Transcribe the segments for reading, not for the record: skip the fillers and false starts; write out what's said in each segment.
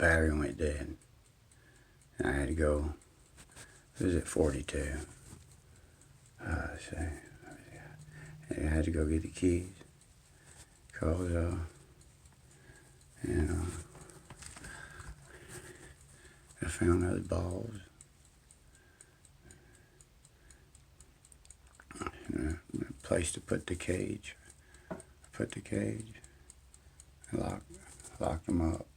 battery went dead. And I had to go, it was at 42. So, and I had to go get the keys. Cause, and I found those balls. And a place to put the cage. Put the cage. And locked them up.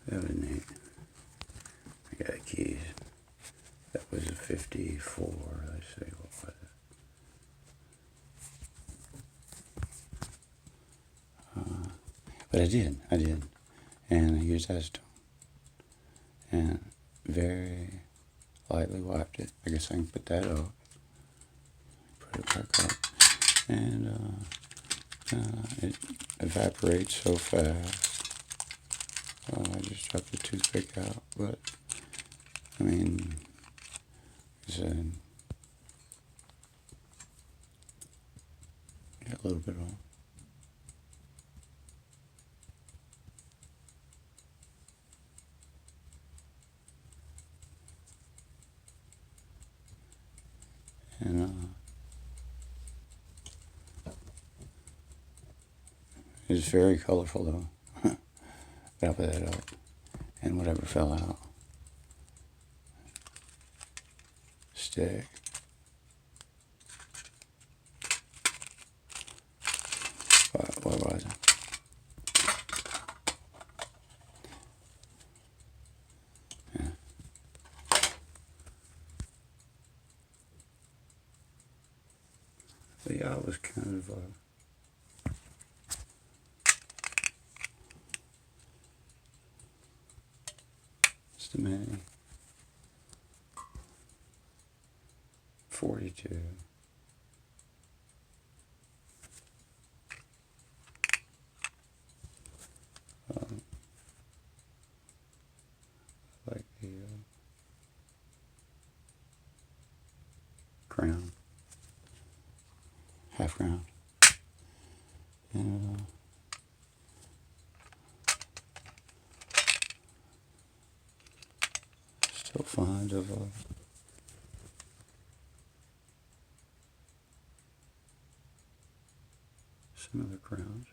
That was neat. I got the keys. That was a 54. Let's see, what was it? But I did. And I used acetone. And very lightly wiped it. I guess I can put that up. Put it back up. And it evaporates so fast. I just dropped the toothpick out. But, I mean, it's a little bit off. And it's very colorful though. But I'll put that up. And whatever fell out. Stick. What was it? Yeah. But yeah, it was kind of just a minute. 42. Like the crown, half crown, and still fond of some of the crowns.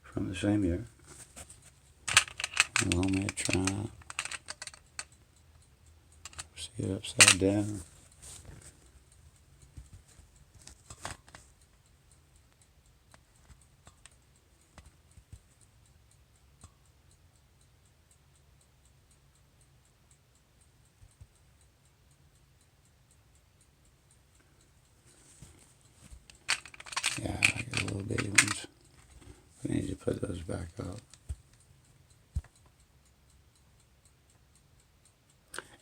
From the same year. Allow me to try. See it upside down. Yeah, I got little bitty ones. We need to put those back up.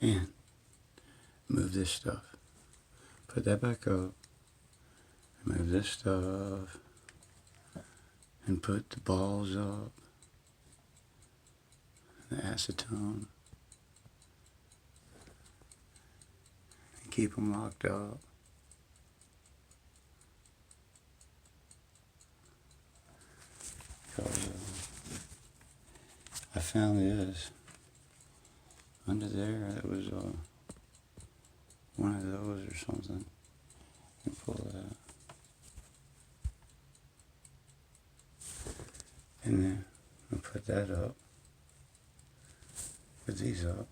And move this stuff. Put that back up. Move this stuff. And put the balls up. The acetone. And keep them locked up. Because I found this under there. It was one of those or something. And pull that. And then I'll put that up. Put these up.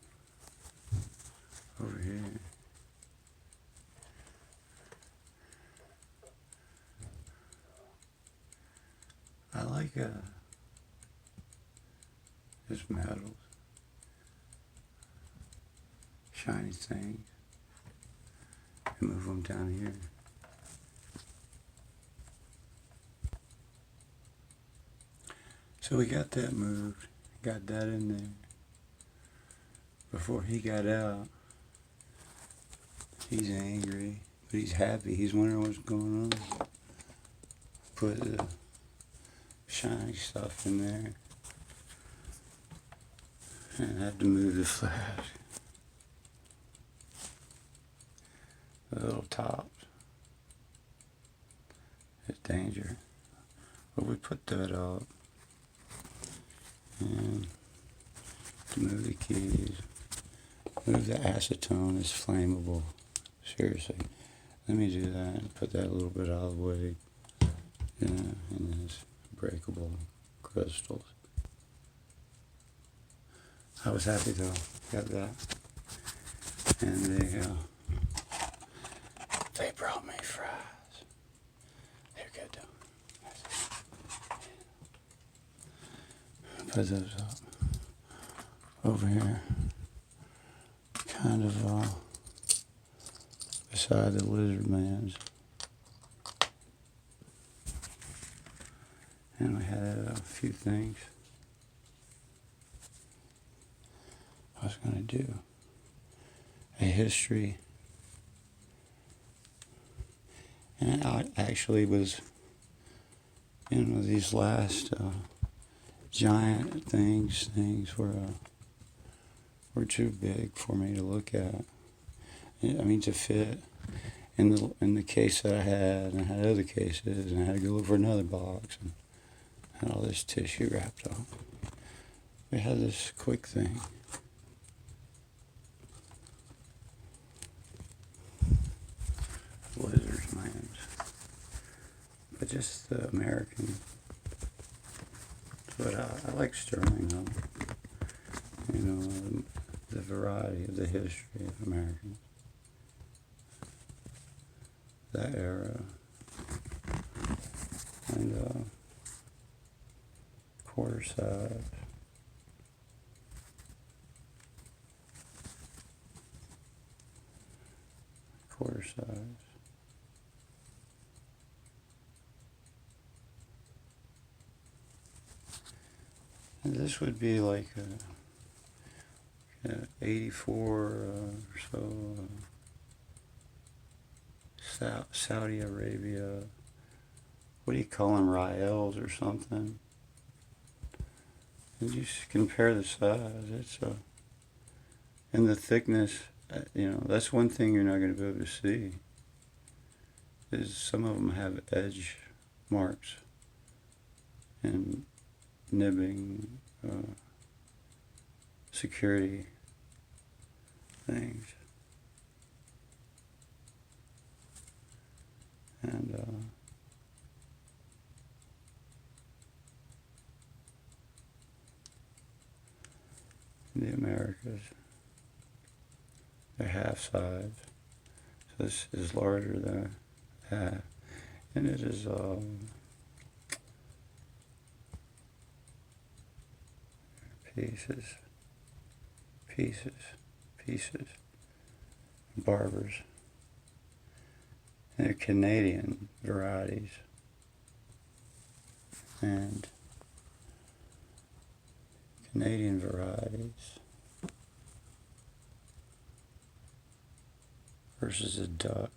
Over here. I like just metals. Shiny things. And move them down here. So we got that moved. Got that in there. Before he got out, he's angry, but he's happy. He's wondering what's going on. Put the shiny stuff in there. And I have to move the flash. The little tops. It's danger. But we put that up. And to move the keys. Move the acetone. It's flammable. Seriously. Let me do that and put that a little bit out of the way. Yeah, and it's breakable crystals. I was happy though. Got that. And they brought me fries. They're good though. Put those up. Over here. Kind of beside the lizard man's. And we had a few things I was going to do. A history. And I actually was, these last giant things were too big for me to look at. I mean, to fit in the case that I had, and I had other cases, and I had to go look for another box, and had all this tissue wrapped up. We had this quick thing. Lizards, man. But just the American. But I like Sterling, though. The variety of the history of Americans. That era. And quarter size. Quarter size. And this would be like a 84 or so. Saudi Arabia. What do you call them? Rials or something? And you just compare the size. It's and the thickness. That's one thing you're not going to be able to see. Is some of them have edge marks and nibbing security things. And the Americas, they're half size. So this is larger than half. And it is pieces, barbers. And they're Canadian varieties. And Canadian varieties versus a duck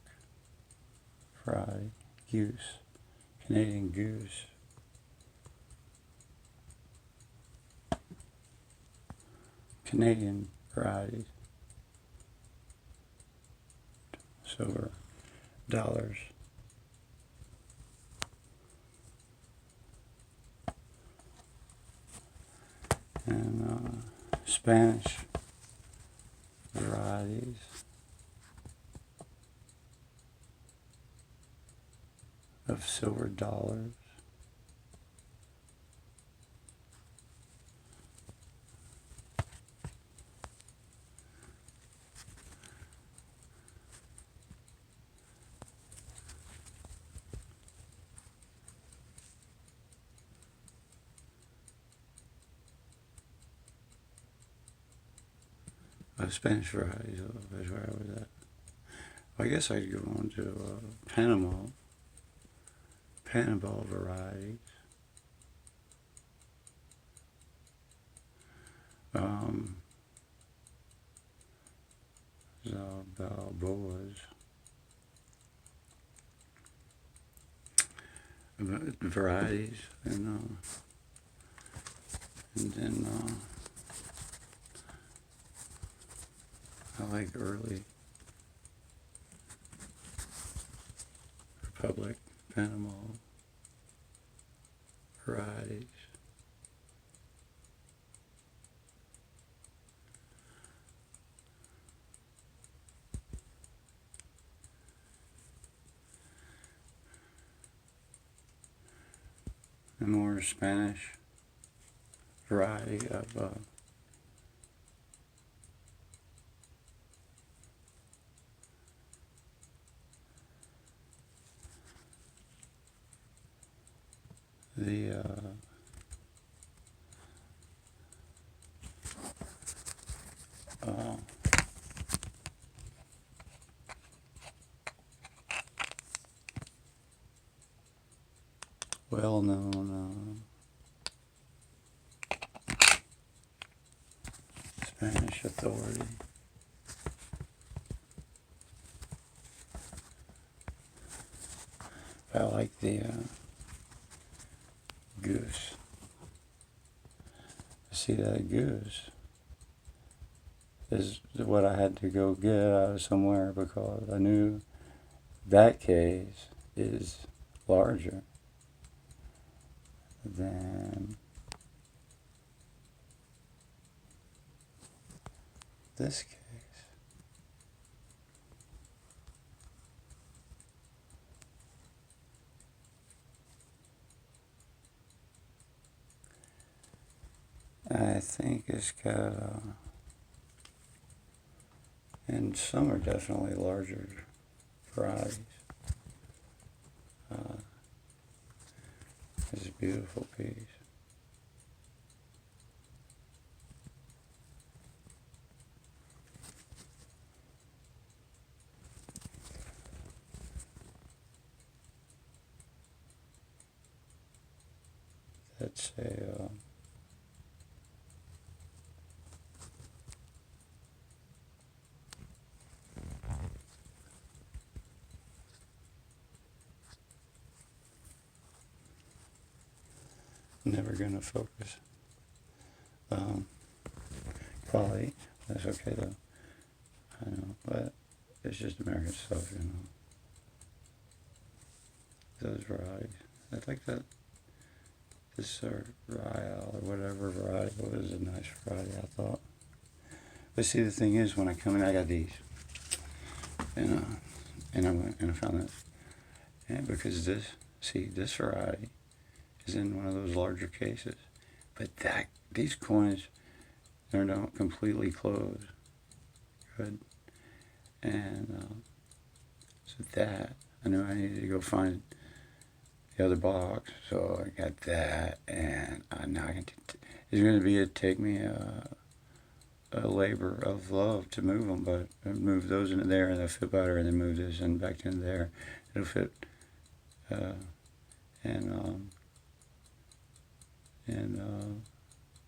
variety, goose, Canadian goose. Canadian varieties, silver dollars. And Spanish varieties. Of silver dollars. Spanish varieties, that's where I was at. Well, I guess I'd go on to Panama varieties. Balboas. Varieties, and then I like early Republic Panama varieties. The more Spanish variety of the uh, well-known Spanish authority. I like the goose. See, that goose is what I had to go get out of somewhere because I knew that case is larger than this case. I think it's got, and some are definitely larger varieties. It's a beautiful piece. That's a never gonna focus. Quality, that's okay though. I know, but it's just American stuff, you know. Those varieties. I like that. This Royale or whatever variety was a nice variety, I thought. But see, the thing is, when I come in, I got these, and I went and I found that, and because this variety is in one of those larger cases, but these coins, they're not completely closed. Good, and so that I knew I needed to go find the other box, so I got that, and now I can. It's going to take me a labor of love to move them, but I move those into there, and they'll fit better, and then move this and back into there. It'll fit, and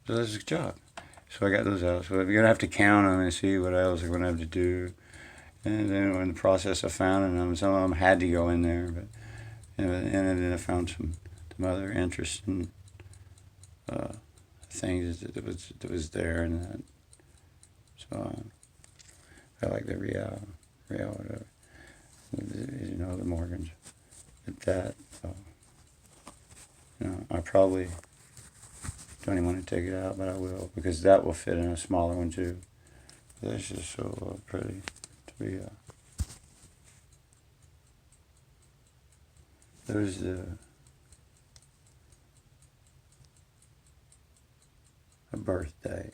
so that's a job. So I got those out. So you're gonna have to count them and see what else I'm gonna have to do. And then in the process of finding them, some of them had to go in there, but and then I found some other interesting things that was there, and that. So I like the Real whatever. You know, the Morgans. At that, I probably don't even want to take it out, but I will, because that will fit in a smaller one too. That's just so pretty to be. There's a birthday.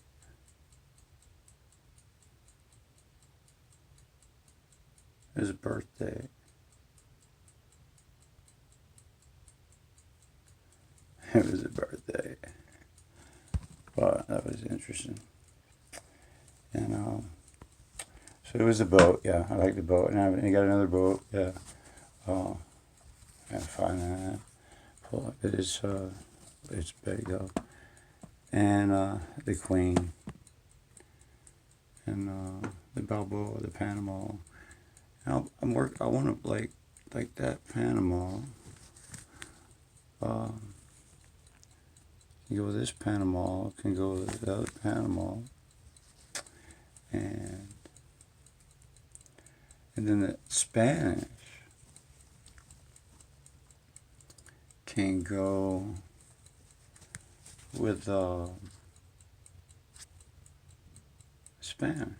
There's a birthday. It was a birthday. Wow, that was interesting. And so it was a boat. Yeah, I like the boat. And I got another boat. Yeah. Oh, I gotta find that. Pull it. It's big though. And the Queen. And the Balboa, the Panama. I want to like that Panama. You go with this Panama, can go with the other Panama, and And then the Spanish can go with Spanish.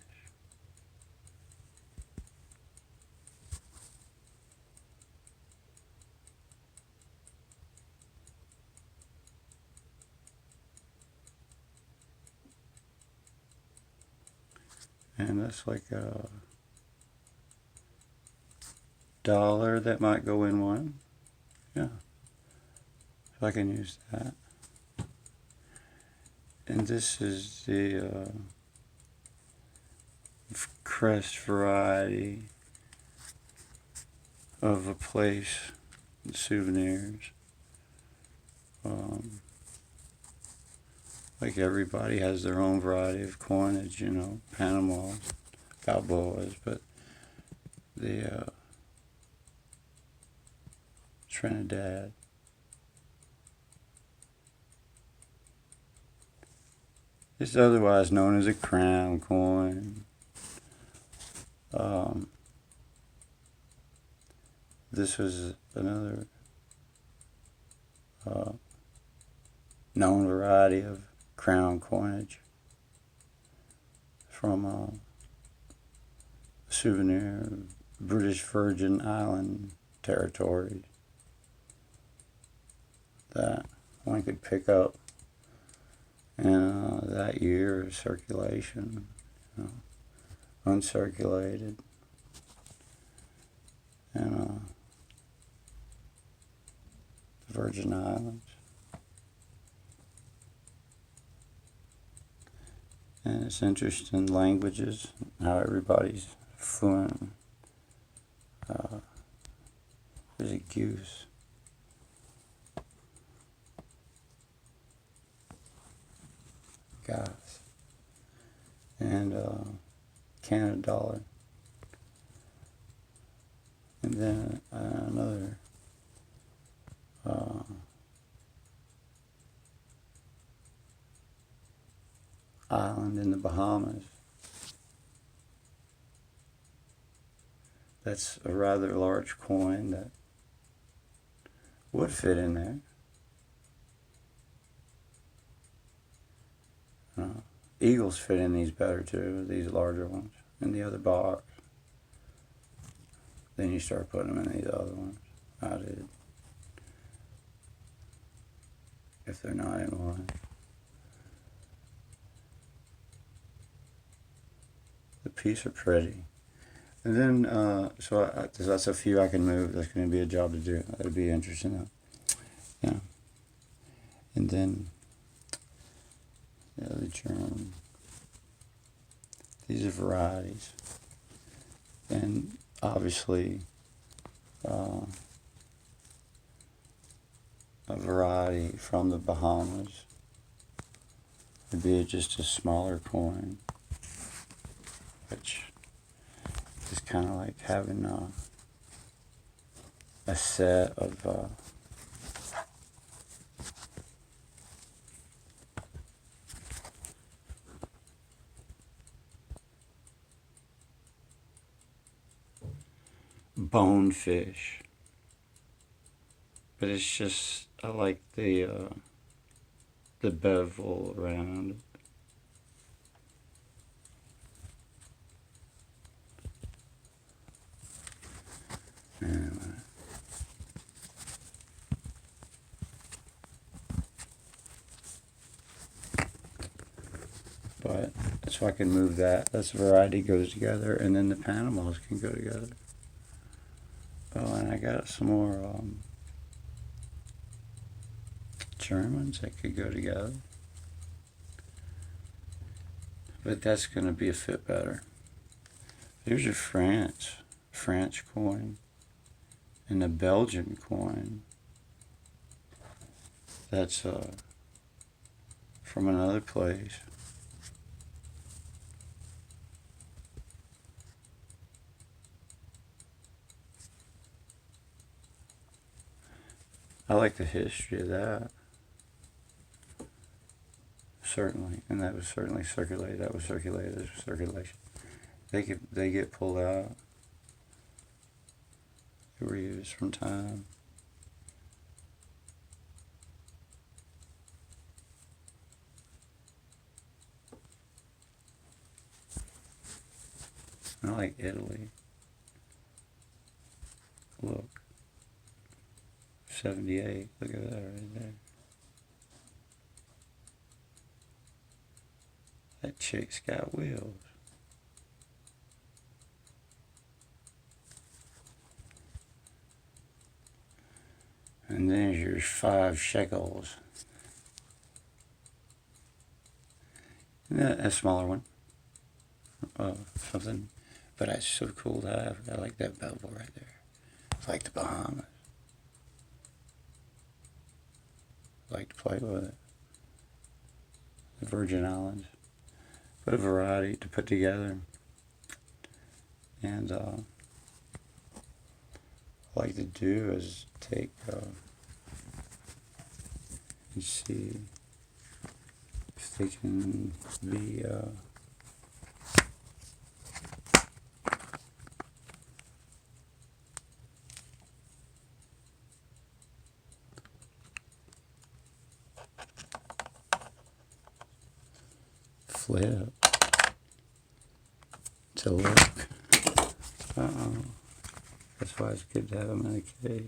And that's like a dollar that might go in one. Yeah. So I can use that. And this is the crest variety of a place, souvenirs. Like everybody has their own variety of coinage, you know, Panama, Balboas, but the Trinidad. It's otherwise known as a crown coin. This was another known variety of crown coinage from a souvenir British Virgin Island territory that one could pick up in that year of circulation, you know, uncirculated, and the Virgin Islands. And it's interesting languages, how everybody's fluent. There's a goose. Guys. And Canada dollar. And then another island in the Bahamas. That's a rather large coin that would fit in there. Eagles fit in these better too, these larger ones, in the other box. Then you start putting them in these other ones. I did. If they're not in one. The piece are pretty. And then, so that's a few I can move. That's going to be a job to do. That'll be interesting though. Yeah. And then the other germ. These are varieties. And obviously a variety from the Bahamas would be just a smaller coin, which is kind of like having a set of bonefish. But it's just, I like the bevel around it. Anyway. But so I can move that. That's variety goes together, and then the Panamas can go together. Oh, and I got some more Germans that could go together. But that's going to be a fit better. Here's your French coin, and a Belgian coin. That's from another place. I like the history of that. Certainly, and that was circulated. That was circulated. This was circulation. They get pulled out. reuse from time. I like Italy. Look, 78. Look at that right there. That chick's got wheels. And there's your 5 shekels. A smaller one. Something. But that's so cool to have. I like that bevel right there. It's like the Bahamas. I like to play with it. The Virgin Islands. But a variety to put together. And what I like to do is take and see if they can be flip to look. Uh-oh. That's why it's good to have them in a case.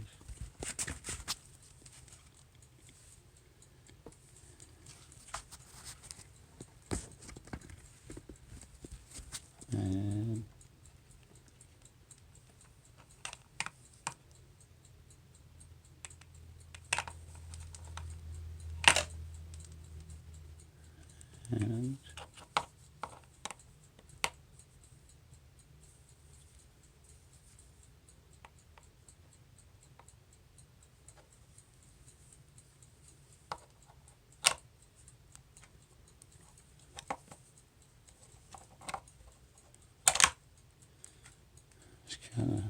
And it's kind of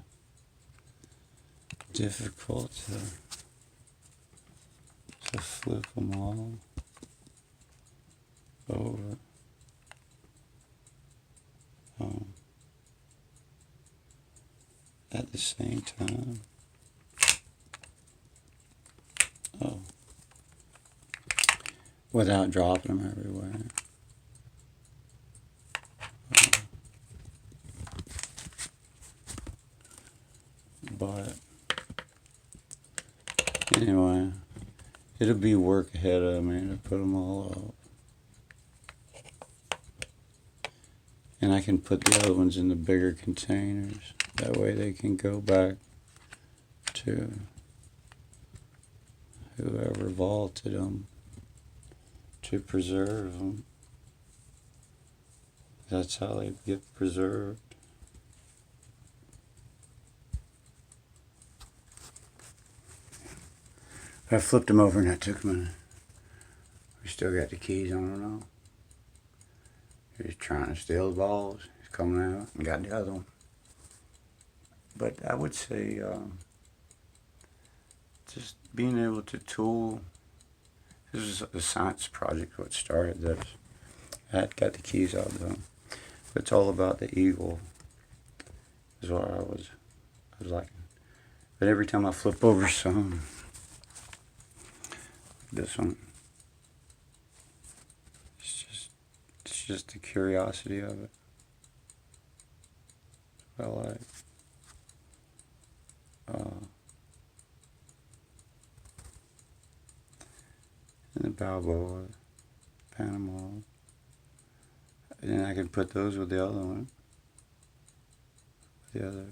difficult to flip them all over. At the same time. Oh. Without dropping them everywhere. But anyway, it'll be work ahead of me to put them all up. And I can put the other ones in the bigger containers. That way they can go back to whoever vaulted them to preserve them. That's how they get preserved. I flipped them over and I took them and we still got the keys on them now. He's trying to steal the balls. He's coming out and got the other one. But I would say just being able to tool. This is a science project what started this. I had got the keys out though. But it's all about the eagle is what I was liking. But every time I flip over some, this one, it's just the curiosity of it. I like. And the Balboa, Panama. And then I can put those with the other one. The other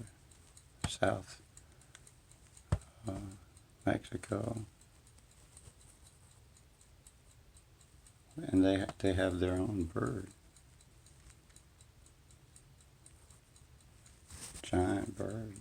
South Mexico. And they have their own bird. Giant bird.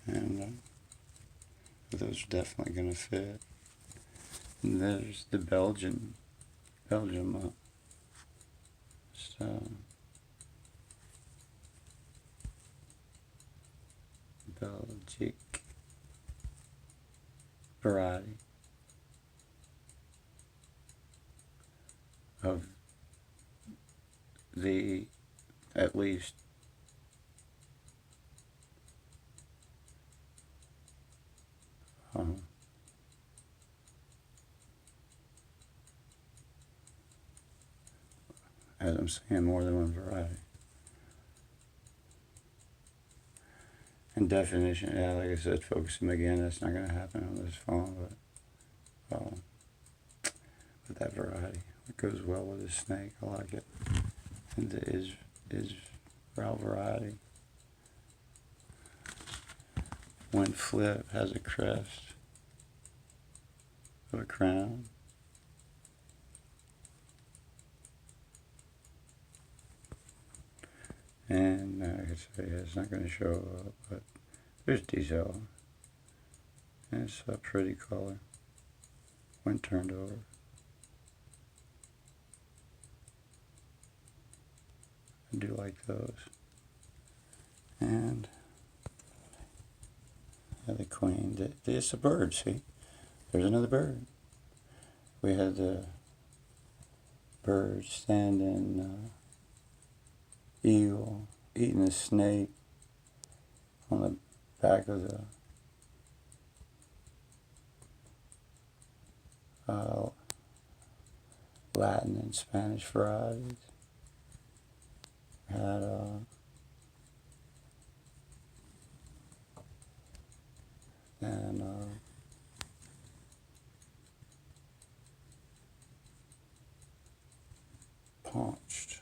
And those are definitely going to fit. And there's the Belgium so, Belgic variety of the at least as I'm saying, more than one variety. And definition, yeah, like I said, focusing again, that's not going to happen on this phone, but that variety, it goes well with the snake. I like it. And the Israel variety. When flip has a crest of a crown. And like I say, it's not going to show up, but there's detail. And it's a pretty color when turned over. I do like those. And the queen, it's a bird, see? There's another bird. We had the bird standing, eagle eating a snake on the back of the Latin and Spanish varieties. Had paunched,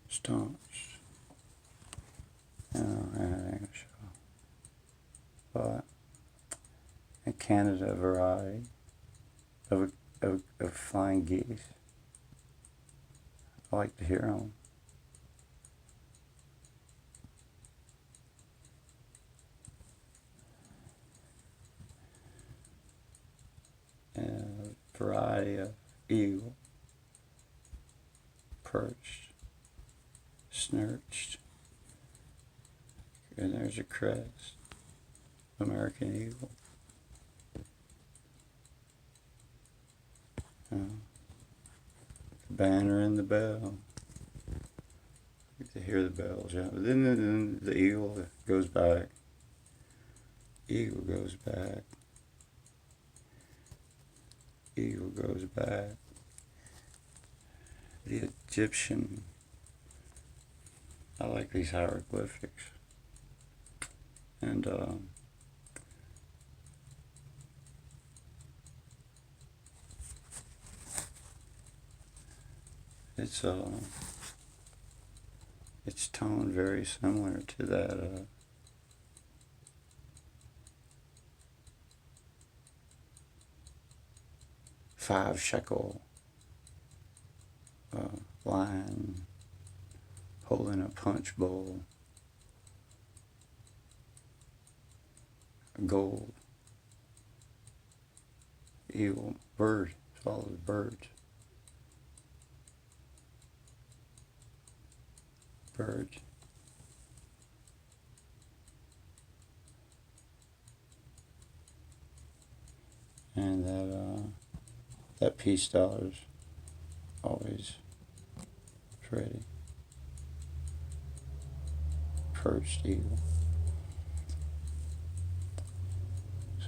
staunched, anything to show. But a Canada variety of flying geese. I like to hear them. And a variety of eagle, perched, snurched, and there's a crest, American eagle. The banner and the bell. I get to hear the bells, yeah. But then the eagle goes back. Eagle goes back. Eagle goes back. The Egyptian. I like these hieroglyphics. And it's toned very similar to that 5 shekel lion holding a punch bowl, gold eagle bird, it's all the birds. And that peace dollar's always pretty. Perched eagle.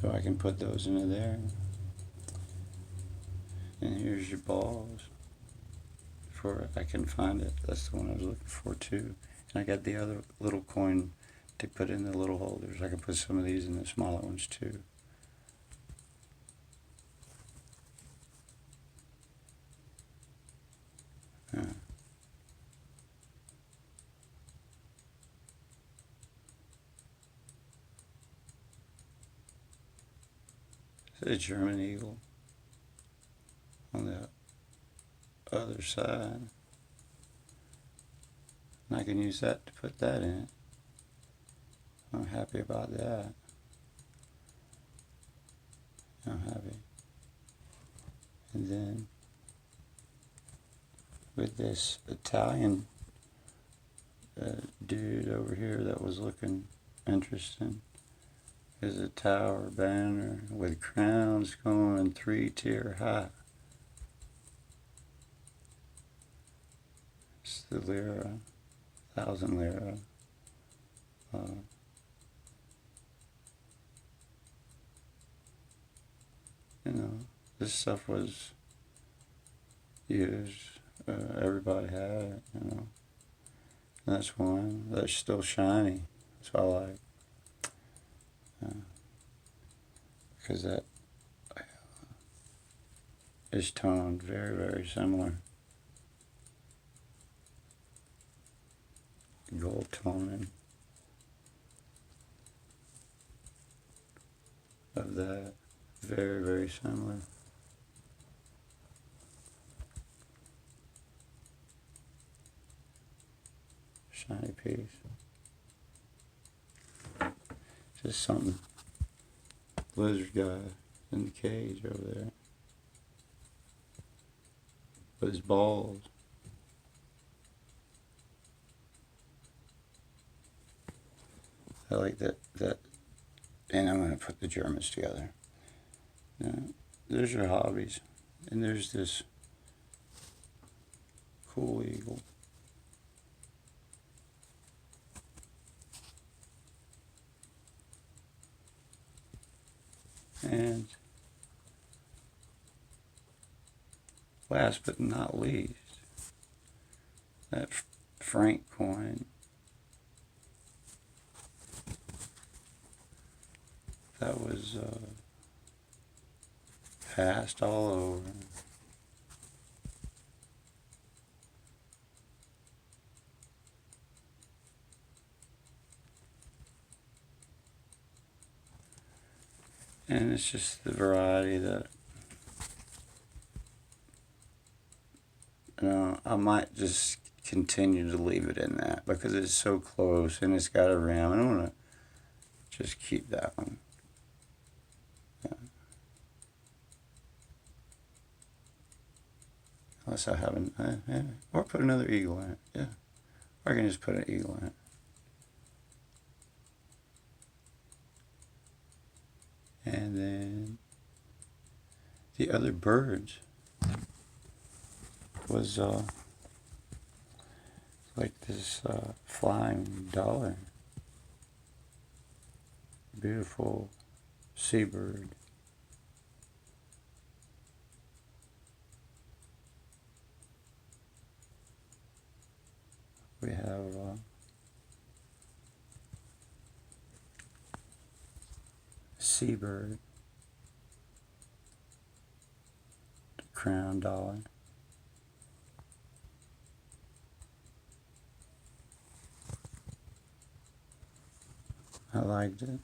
So I can put those into there. And here's your balls. For I can find it. That's the one I was looking for too. And I got the other little coin to put in the little holders. I can put some of these in the smaller ones too. The German eagle on the other side. And I can use that to put that in. I'm happy about that. I'm happy. And then with this Italian dude over here that was looking interesting is a tower banner with crowns going 3-tier high. It's the lira, 1,000 lira. You know, this stuff was used. Everybody had it, you know. And that's one that's still shiny. That's what I like. Because that is toned very, very similar. Gold toning of that. Very, very similar. Shiny piece. Just something. Lizard guy in the cage over there. With his balls. I like that, and I'm going to put the Germans together. Now, there's your hobbies. And there's this cool eagle. And last but not least, that Frank coin. That was passed all over. And it's just the variety that, you know, I might just continue to leave it in that because it's so close and it's got a rim. I don't want to just keep that one. Yeah. Unless I haven't, yeah. Or put another eagle in it, yeah. Or I can just put an eagle in it. And then the other birds was like this flying dollar. Beautiful seabird. We have seabird, the crown dollar. I liked it.